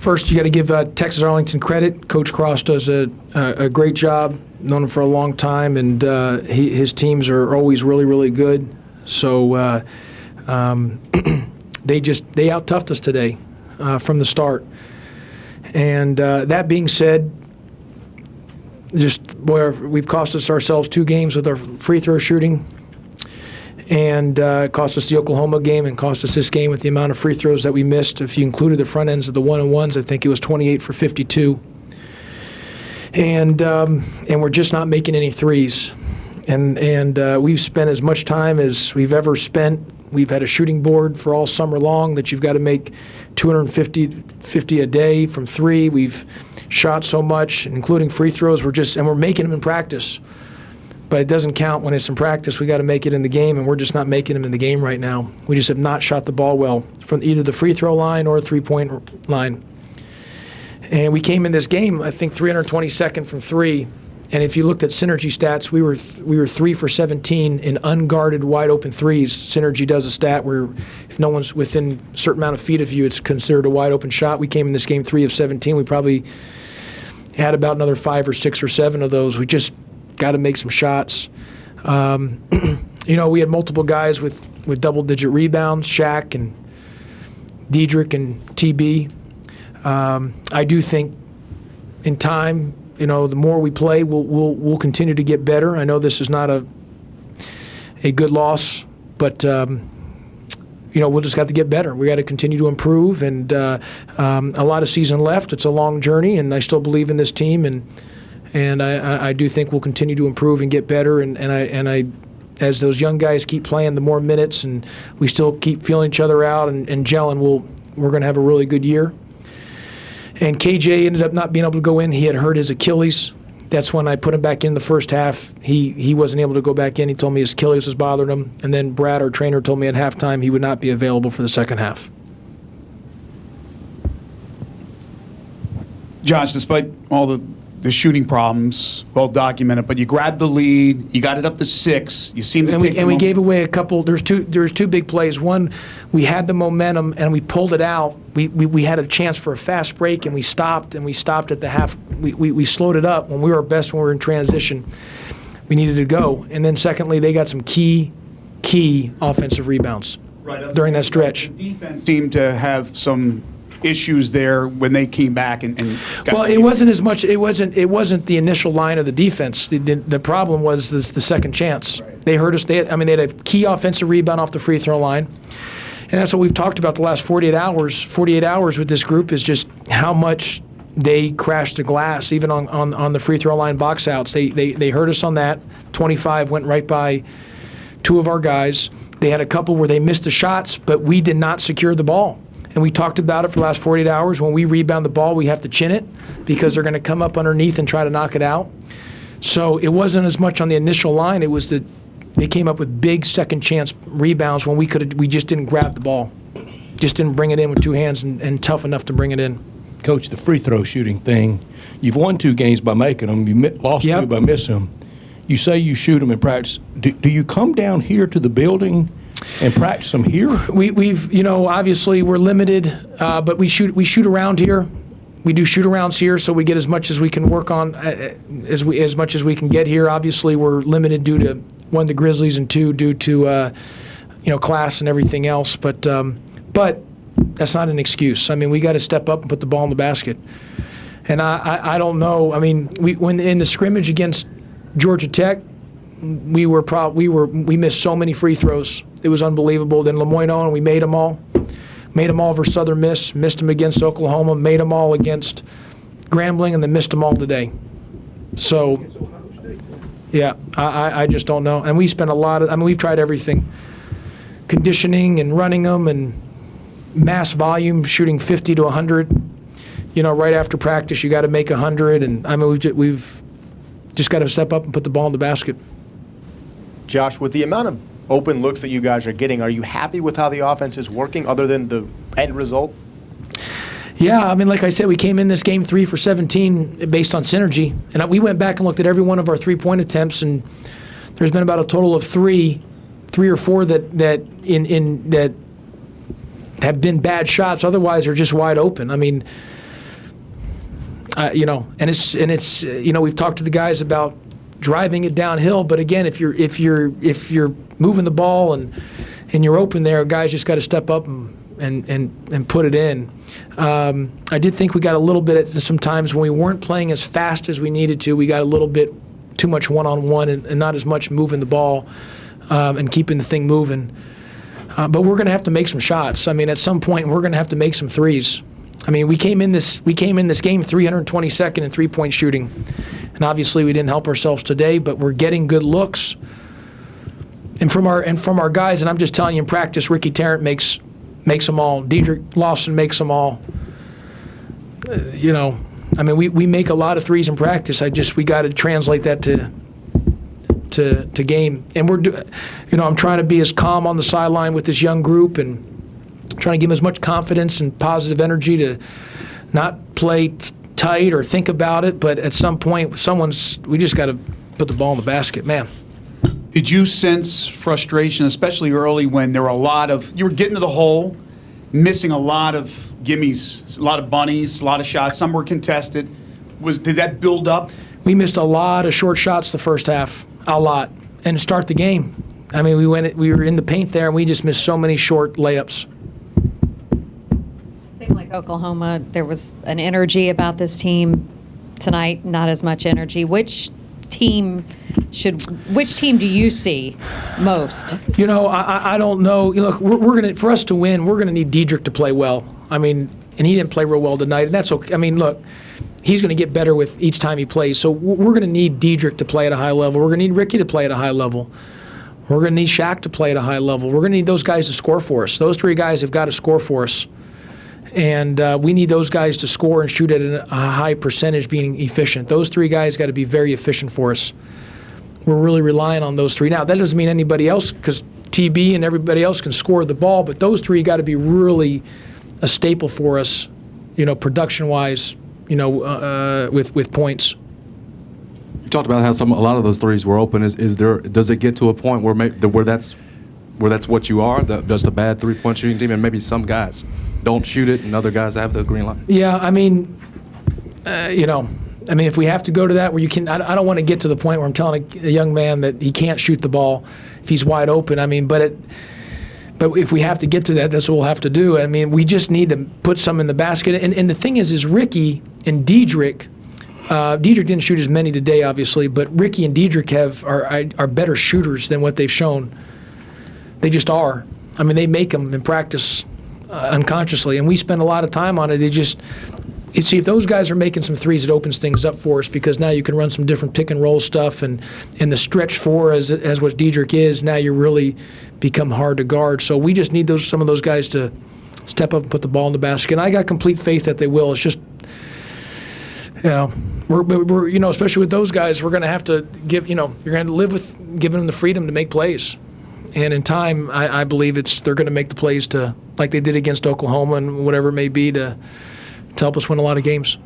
First, you got to give Texas Arlington credit. Coach Cross does a great job. Known him for a long time, and his teams are always really, really good. So they out-toughed us today from the start. And that being said, we've cost ourselves 2 games with our free throw shooting, and it cost us the Oklahoma game and cost us this game with the amount of free throws that we missed. If you included the front ends of the 1-on-1s, I think it was 28 for 52. And we're just not making any threes. And we've spent as much time as we've ever spent. We've had a shooting board for all summer long that you've got to make 250 a day from 3. We've shot so much, including free throws. We're making them in practice. But it doesn't count when it's in practice. We got to make it in the game, and we're just not making them in the game right now. We just have not shot the ball well from either the free throw line or the three-point line. And we came in this game, I think, 322nd from 3. And if you looked at Synergy stats, we were 3 for 17 in unguarded wide-open threes. Synergy does a stat where if no one's within a certain amount of feet of you, it's considered a wide-open shot. We came in this game 3 of 17. We probably had about another 5 or 6 or 7 of those. We just got to make some shots. We had multiple guys with double-digit rebounds, Shaq and Diedrich and TB. I do think in time, the more we play, we'll continue to get better. I know this is not a good loss, but we'll just got to get better. We got to continue to improve, and a lot of season left. It's a long journey, and I still believe in this team, and I do think we'll continue to improve and get better. And I as those young guys keep playing the more minutes, and we still keep feeling each other out and gelling, we're going to have a really good year. And KJ ended up not being able to go in. He had hurt his Achilles. That's when I put him back in the first half. He wasn't able to go back in. He told me his Achilles was bothering him. And then Brad, our trainer, told me at halftime he would not be available for the second half. Josh, despite all the shooting problems, well documented, but you grabbed the lead, you got it up to 6. You seemed to we gave away a couple. There's two big plays. One, we had the momentum and we pulled it out. We had a chance for a fast break and we stopped at the half. We slowed it up when we were our best when we were in transition. We needed to go. And then secondly, they got some key offensive rebounds during that stretch. The defense seemed to have some issues there when they came back and well, it wasn't as much. It wasn't the initial line of the defense. The problem was the second chance. Right. They hurt us. They had a key offensive rebound off the free throw line, and that's what we've talked about the last 48 hours. 48 hours with this group is just how much they crashed the glass, even on the free throw line box outs. They hurt us on that. 25 went right by 2 of our guys. They had a couple where they missed the shots, but we did not secure the ball. And we talked about it for the last 48 hours. When we rebound the ball, we have to chin it because they're going to come up underneath and try to knock it out. So it wasn't as much on the initial line. It was that they came up with big second chance rebounds when we just didn't grab the ball. Just didn't bring it in with 2 hands and tough enough to bring it in. Coach, the free throw shooting thing, you've won 2 games by making them. You lost 2 by missing them. You say you shoot them in practice. Do you come down here to the building and practice them here? We've obviously we're limited, but we shoot around here. We do shoot arounds here, so we get as much as we can work on, as much as we can get here. Obviously, we're limited due to 1, the Grizzlies, and 2, due to class and everything else. But that's not an excuse. We got to step up and put the ball in the basket. And I don't know. When in the scrimmage against Georgia Tech, we missed so many free throws. It was unbelievable. Then Lemoyne-Owen, we made them all. Made them all versus Southern Miss. Missed them against Oklahoma. Made them all against Grambling, and then missed them all today. So, yeah, I just don't know. And we spent a lot of. We've tried everything. Conditioning and running them and mass volume, shooting 50 to 100. Right after practice, you got to make 100. And we've just got to step up and put the ball in the basket. Josh, with the amount of open looks that you guys are getting, are you happy with how the offense is working other than the end result? Yeah, like I said, we came in this game 3 for 17 based on synergy. And we went back and looked at every one of our 3-point attempts, and there's been about a total of 3 or 4 that have been bad shots. Otherwise, are just wide open. And it's we've talked to the guys about driving it downhill, but again, if you're moving the ball and you're open there, guys just got to step up and put it in. I did think we got a little bit at some times when we weren't playing as fast as we needed to. We got a little bit too much one-on-one and not as much moving the ball and keeping the thing moving. But we're going to have to make some shots. I mean, at some point, we're going to have to make some threes. I mean, we came in this game 322nd in three-point shooting, and obviously we didn't help ourselves today. But we're getting good looks, and from our guys. And I'm just telling you, in practice, Ricky Tarrant makes them all. Dedrick Lawson makes them all. I mean, we make a lot of threes in practice. We got to translate that to game. And I'm trying to be as calm on the sideline with this young group and trying to give them as much confidence and positive energy to not play tight or think about it. But at some point, we just got to put the ball in the basket, man. Did you sense frustration, especially early, when there were you were getting to the hole, missing a lot of gimmies, a lot of bunnies, a lot of shots, some were contested. Did that build up? We missed a lot of short shots the first half, a lot, and to start the game. I mean, we were in the paint there, and we just missed so many short layups. Seemed like Oklahoma, there was an energy about this team tonight, not as much energy. Which team do you see most? I don't know. Look, for us to win, we're gonna need Dedrick to play well. I mean, and he didn't play real well tonight, and that's okay. I mean, look, he's gonna get better with each time he plays. So we're gonna need Dedrick to play at a high level. We're gonna need Ricky to play at a high level. We're gonna need Shaq to play at a high level. We're gonna need those guys to score for us. Those three guys have got to score for us. And we need those guys to score and shoot at a high percentage, being efficient. Those three guys got to be very efficient for us. We're really relying on those three. Now, that doesn't mean anybody else, because TB and everybody else can score the ball, but those three got to be really a staple for us, production-wise, with points. You talked about how a lot of those threes were open. Does it get to a point where that's what you are, just a bad three-point shooting team, and maybe some guys don't shoot it and other guys have the green light? Yeah, I mean, if we have to go to that where you can, I don't want to get to the point where I'm telling a young man that he can't shoot the ball if he's wide open. I mean, but if we have to get to that, that's what we'll have to do. I mean, we just need to put some in the basket. And the thing is Ricky and Dedrick, Dedrick didn't shoot as many today, obviously, but Ricky and Dedrick are better shooters than what they've shown. They just are. I mean, they make them in practice unconsciously, and we spend a lot of time on it. See, if those guys are making some threes, it opens things up for us, because now you can run some different pick and roll stuff, and the stretch four, as what Dedrick is, now you really become hard to guard. So we just need some of those guys to step up and put the ball in the basket. And I got complete faith that they will. It's just, we're especially with those guys, we're going to have to you're going to live with giving them the freedom to make plays. And in time, I believe they're going to make the plays like they did against Oklahoma and whatever it may be to help us win a lot of games.